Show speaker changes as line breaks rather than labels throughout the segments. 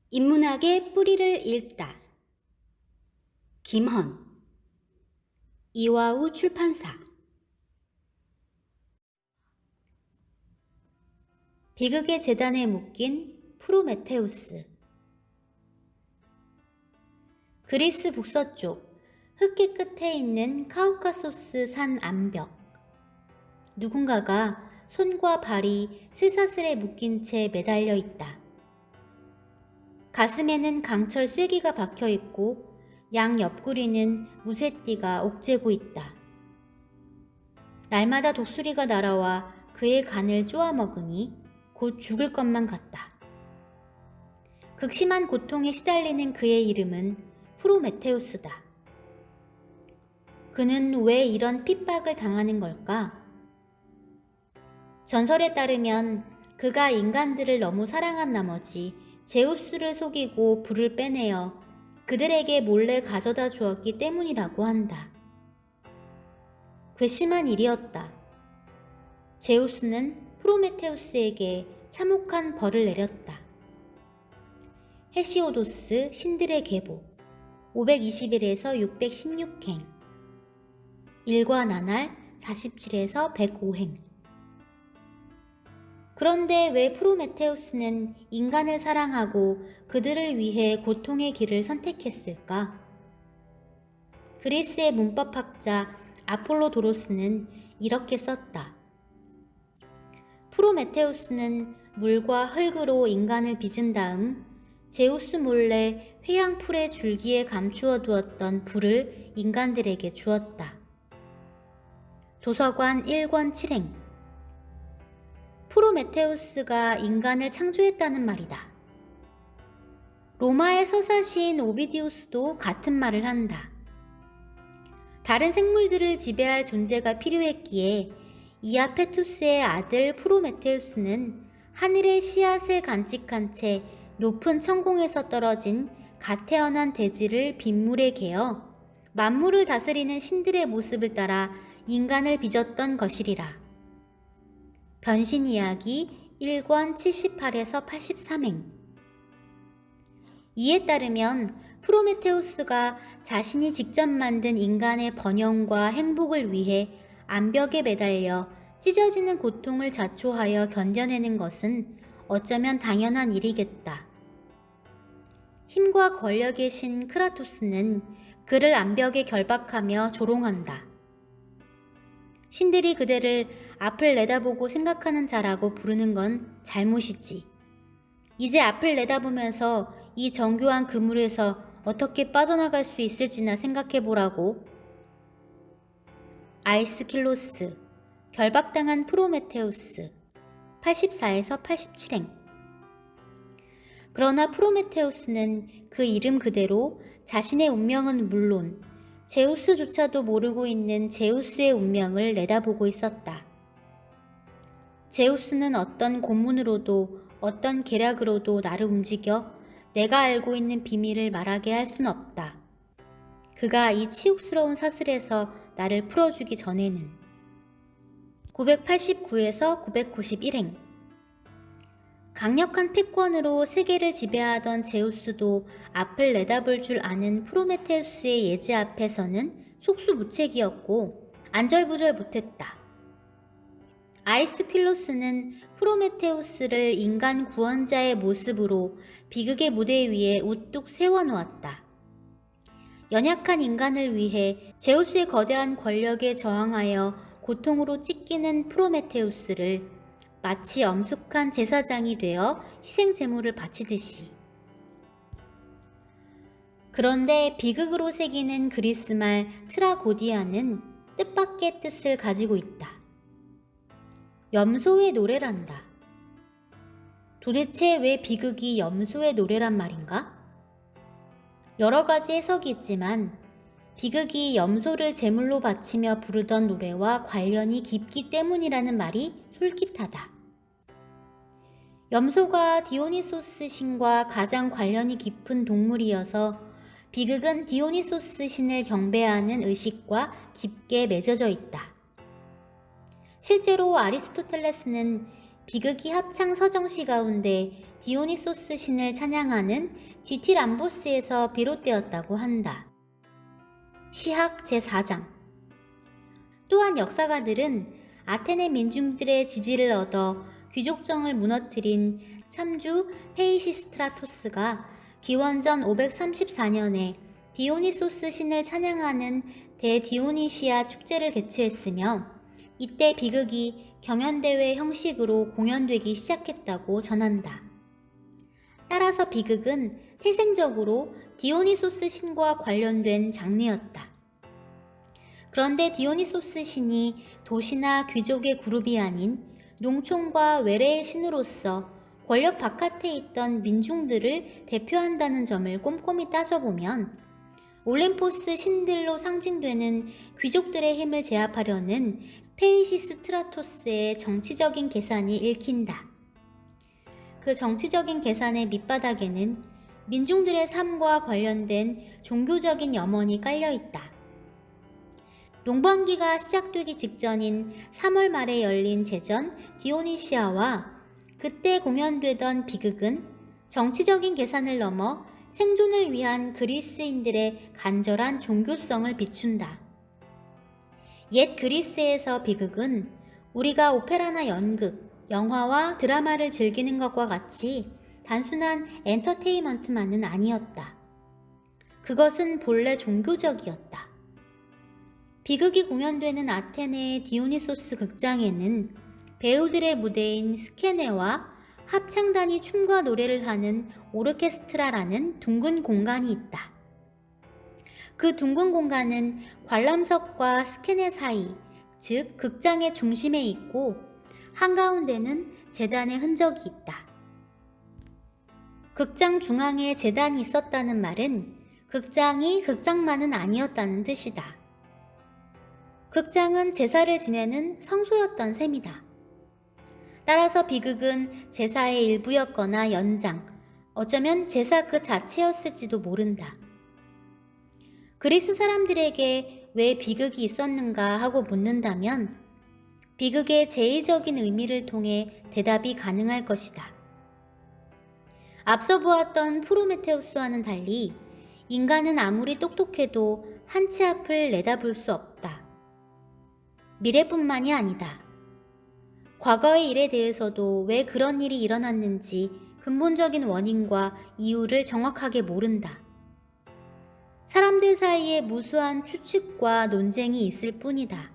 인문학의 뿌리를 읽다. 김헌. 이화우 출판사. 비극의 재단에 묶인 프로메테우스. 그리스 북서쪽 흑해 끝에 있는 카우카소스 산 암벽. 누군가가 손과 발이 쇠사슬에 묶인 채 매달려 있다. 가슴에는 강철 쐐기가 박혀 있고 양 옆구리는 무쇠띠가 옥죄고 있다. 날마다 독수리가 날아와 그의 간을 쪼아먹으니 곧 죽을 것만 같다. 극심한 고통에 시달리는 그의 이름은 프로메테우스다. 그는 왜 이런 핍박을 당하는 걸까? 전설에 따르면 그가 인간들을 너무 사랑한 나머지 제우스를 속이고 불을 빼내어 그들에게 몰래 가져다 주었기 때문이라고 한다. 괘씸한 일이었다. 제우스는 프로메테우스에게 참혹한 벌을 내렸다. 헤시오도스 신들의 계보 521에서 616행, 일과 나날 47에서 105행. 그런데 왜 프로메테우스는 인간을 사랑하고 그들을 위해 고통의 길을 선택했을까? 그리스의 문법학자 아폴로도로스는 이렇게 썼다. 프로메테우스는 물과 흙으로 인간을 빚은 다음 제우스 몰래 회양풀의 줄기에 감추어 두었던 불을 인간들에게 주었다. 도서관 1권 7행. 프로메테우스가 인간을 창조했다는 말이다. 로마의 서사시인 오비디우스도 같은 말을 한다. 다른 생물들을 지배할 존재가 필요했기에 이아페투스의 아들 프로메테우스는 하늘의 씨앗을 간직한 채 높은 천공에서 떨어진 갓 태어난 돼지를 빗물에 개어 만물을 다스리는 신들의 모습을 따라 인간을 빚었던 것이리라. 변신 이야기 1권 78에서 83행. 이에 따르면 프로메테우스가 자신이 직접 만든 인간의 번영과 행복을 위해 암벽에 매달려 찢어지는 고통을 자초하여 견뎌내는 것은 어쩌면 당연한 일이겠다. 힘과 권력의 신 크라토스는 그를 암벽에 결박하며 조롱한다. 신들이 그대를 앞을 내다보고 생각하는 자라고 부르는 건 잘못이지. 이제 앞을 내다보면서 이 정교한 그물에서 어떻게 빠져나갈 수 있을지나 생각해보라고. 아이스킬로스, 결박당한 프로메테우스 84에서 87행. 그러나 프로메테우스는 그 이름 그대로 자신의 운명은 물론 제우스조차도 모르고 있는 제우스의 운명을 내다보고 있었다. 제우스는 어떤 고문으로도 어떤 계략으로도 나를 움직여 내가 알고 있는 비밀을 말하게 할 순 없다. 그가 이 치욕스러운 사슬에서 나를 풀어주기 전에는. 989에서 991행. 강력한 패권으로 세계를 지배하던 제우스도 앞을 내다볼 줄 아는 프로메테우스의 예지 앞에서는 속수무책이었고 안절부절 못했다. 아이스킬로스는 프로메테우스를 인간 구원자의 모습으로 비극의 무대 위에 우뚝 세워놓았다. 연약한 인간을 위해 제우스의 거대한 권력에 저항하여 고통으로 찢기는 프로메테우스를 마치 엄숙한 제사장이 되어 희생 제물을 바치듯이. 그런데 비극으로 새기는 그리스말 트라고디아는 뜻밖의 뜻을 가지고 있다. 염소의 노래란다. 도대체 왜 비극이 염소의 노래란 말인가? 여러 가지 해석이 있지만 비극이 염소를 제물로 바치며 부르던 노래와 관련이 깊기 때문이라는 말이 솔깃하다. 염소가 디오니소스 신과 가장 관련이 깊은 동물이어서 비극은 디오니소스 신을 경배하는 의식과 깊게 맺어져 있다. 실제로 아리스토텔레스는 비극이 합창 서정시 가운데 디오니소스 신을 찬양하는 뒤티람보스에서 비롯되었다고 한다. 시학 제4장. 또한 역사가들은 아테네 민중들의 지지를 얻어 귀족정을 무너뜨린 참주 페이시스트라토스가 기원전 534년에 디오니소스 신을 찬양하는 대디오니시아 축제를 개최했으며 이때 비극이 경연대회 형식으로 공연되기 시작했다고 전한다. 따라서 비극은 태생적으로 디오니소스 신과 관련된 장르였다. 그런데 디오니소스 신이 도시나 귀족의 그룹이 아닌 농촌과 외래의 신으로서 권력 바깥에 있던 민중들을 대표한다는 점을 꼼꼼히 따져보면 올림포스 신들로 상징되는 귀족들의 힘을 제압하려는 페이시스트라토스의 정치적인 계산이 읽힌다. 그 정치적인 계산의 밑바닥에는 민중들의 삶과 관련된 종교적인 염원이 깔려있다. 농번기가 시작되기 직전인 3월 말에 열린 제전 디오니시아와 그때 공연되던 비극은 정치적인 계산을 넘어 생존을 위한 그리스인들의 간절한 종교성을 비춘다. 옛 그리스에서 비극은 우리가 오페라나 연극, 영화와 드라마를 즐기는 것과 같이 단순한 엔터테인먼트만은 아니었다. 그것은 본래 종교적이었다. 비극이 공연되는 아테네의 디오니소스 극장에는 배우들의 무대인 스케네와 합창단이 춤과 노래를 하는 오르케스트라라는 둥근 공간이 있다. 그 둥근 공간은 관람석과 스케네 사이, 즉 극장의 중심에 있고 한가운데는 제단의 흔적이 있다. 극장 중앙에 제단이 있었다는 말은 극장이 극장만은 아니었다는 뜻이다. 극장은 제사를 지내는 성소였던 셈이다. 따라서 비극은 제사의 일부였거나 연장, 어쩌면 제사 그 자체였을지도 모른다. 그리스 사람들에게 왜 비극이 있었는가 하고 묻는다면 비극의 제의적인 의미를 통해 대답이 가능할 것이다. 앞서 보았던 프로메테우스와는 달리 인간은 아무리 똑똑해도 한 치 앞을 내다볼 수 없다. 미래뿐만이 아니다. 과거의 일에 대해서도 왜 그런 일이 일어났는지 근본적인 원인과 이유를 정확하게 모른다. 사람들 사이에 무수한 추측과 논쟁이 있을 뿐이다.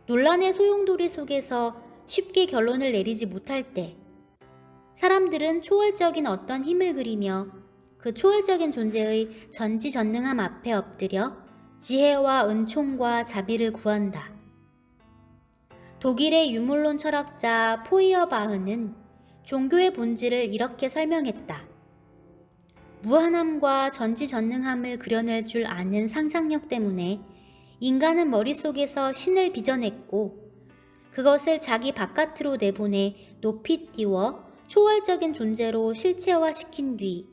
논란의 소용돌이 속에서 쉽게 결론을 내리지 못할 때 사람들은 초월적인 어떤 힘을 그리며 그 초월적인 존재의 전지전능함 앞에 엎드려 지혜와 은총과 자비를 구한다. 독일의 유물론 철학자 포이어바흐는 종교의 본질을 이렇게 설명했다. 무한함과 전지전능함을 그려낼 줄 아는 상상력 때문에 인간은 머릿속에서 신을 빚어냈고 그것을 자기 바깥으로 내보내 높이 띄워 초월적인 존재로 실체화시킨 뒤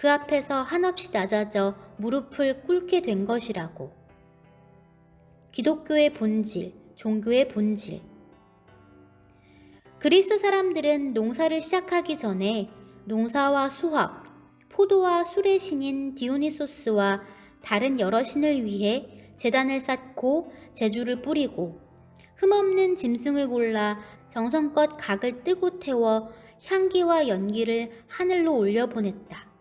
그 앞에서 한없이 낮아져 무릎을 꿇게 된 것이라고. 기독교의 본질, 종교의 본질. 그리스 사람들은 농사를 시작하기 전에 농사와 수확, 포도와 술의 신인 디오니소스와 다른 여러 신을 위해 제단을 쌓고 제주를 뿌리고 흠없는 짐승을 골라 정성껏 각을 뜨고 태워 향기와 연기를 하늘로 올려보냈다.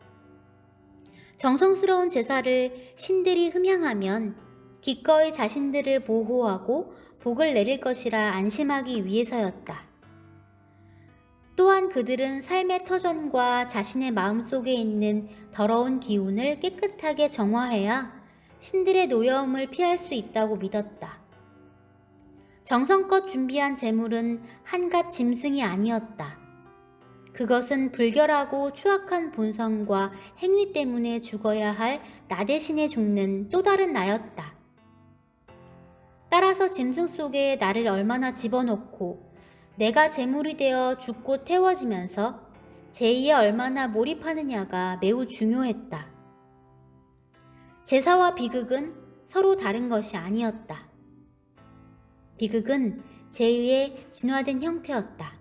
정성스러운 제사를 신들이 흠향하면 기꺼이 자신들을 보호하고 복을 내릴 것이라 안심하기 위해서였다. 또한 그들은 삶의 터전과 자신의 마음속에 있는 더러운 기운을 깨끗하게 정화해야 신들의 노여움을 피할 수 있다고 믿었다. 정성껏 준비한 제물은 한갓 짐승이 아니었다. 그것은 불결하고 추악한 본성과 행위 때문에 죽어야 할 나 대신에 죽는 또 다른 나였다. 따라서 짐승 속에 나를 얼마나 집어넣고 내가 제물이 되어 죽고 태워지면서 제의에 얼마나 몰입하느냐가 매우 중요했다. 제사와 비극은 서로 다른 것이 아니었다. 비극은 제의의 진화된 형태였다.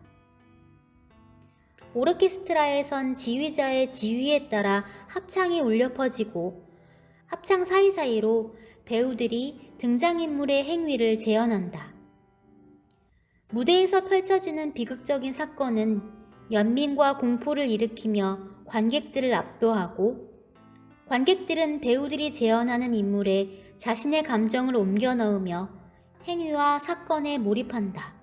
오르케스트라에선 지휘자의 지휘에 따라 합창이 울려 퍼지고 합창 사이사이로 배우들이 등장인물의 행위를 재현한다. 무대에서 펼쳐지는 비극적인 사건은 연민과 공포를 일으키며 관객들을 압도하고, 관객들은 배우들이 재현하는 인물에 자신의 감정을 옮겨 넣으며 행위와 사건에 몰입한다.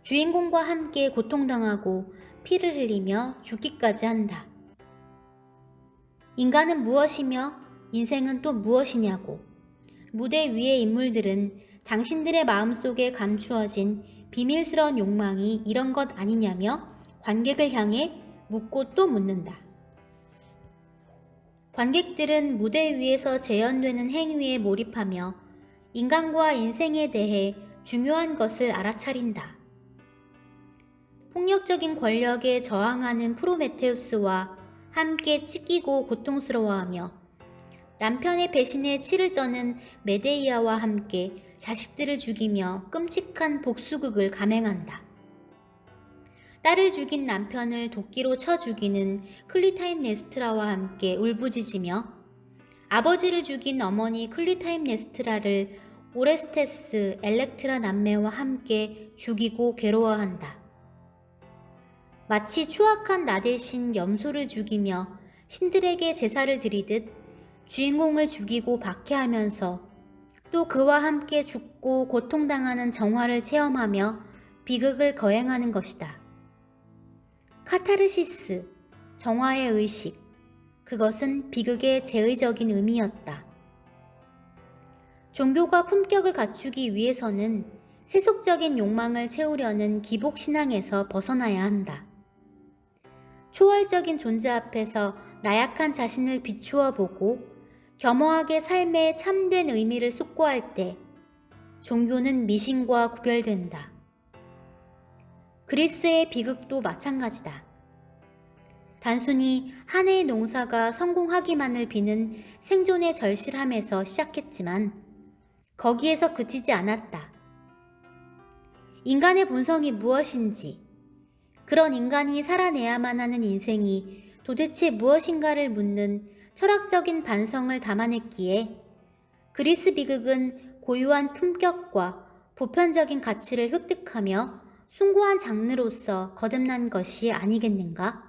주인공과 함께 고통당하고 피를 흘리며 죽기까지 한다. 인간은 무엇이며 인생은 또 무엇이냐고, 무대 위의 인물들은 당신들의 마음속에 감추어진 비밀스러운 욕망이 이런 것 아니냐며 관객을 향해 묻고 또 묻는다. 관객들은 무대 위에서 재현되는 행위에 몰입하며 인간과 인생에 대해 중요한 것을 알아차린다. 폭력적인 권력에 저항하는 프로메테우스와 함께 찢기고 고통스러워하며 남편의 배신에 치를 떠는 메데이아와 함께 자식들을 죽이며 끔찍한 복수극을 감행한다. 딸을 죽인 남편을 도끼로 쳐 죽이는 클리타임네스트라와 함께 울부짖으며 아버지를 죽인 어머니 클리타임네스트라를 오레스테스 엘렉트라 남매와 함께 죽이고 괴로워한다. 마치 추악한 나 대신 염소를 죽이며 신들에게 제사를 드리듯 주인공을 죽이고 박해하면서 또 그와 함께 죽고 고통당하는 정화를 체험하며 비극을 거행하는 것이다. 카타르시스, 정화의 의식, 그것은 비극의 제의적인 의미였다. 종교가 품격을 갖추기 위해서는 세속적인 욕망을 채우려는 기복신앙에서 벗어나야 한다. 초월적인 존재 앞에서 나약한 자신을 비추어 보고 겸허하게 삶의 참된 의미를 숙고할 때 종교는 미신과 구별된다. 그리스의 비극도 마찬가지다. 단순히 한 해의 농사가 성공하기만을 비는 생존의 절실함에서 시작했지만 거기에서 그치지 않았다. 인간의 본성이 무엇인지, 그런 인간이 살아내야만 하는 인생이 도대체 무엇인가를 묻는 철학적인 반성을 담아냈기에 그리스 비극은 고유한 품격과 보편적인 가치를 획득하며 숭고한 장르로서 거듭난 것이 아니겠는가?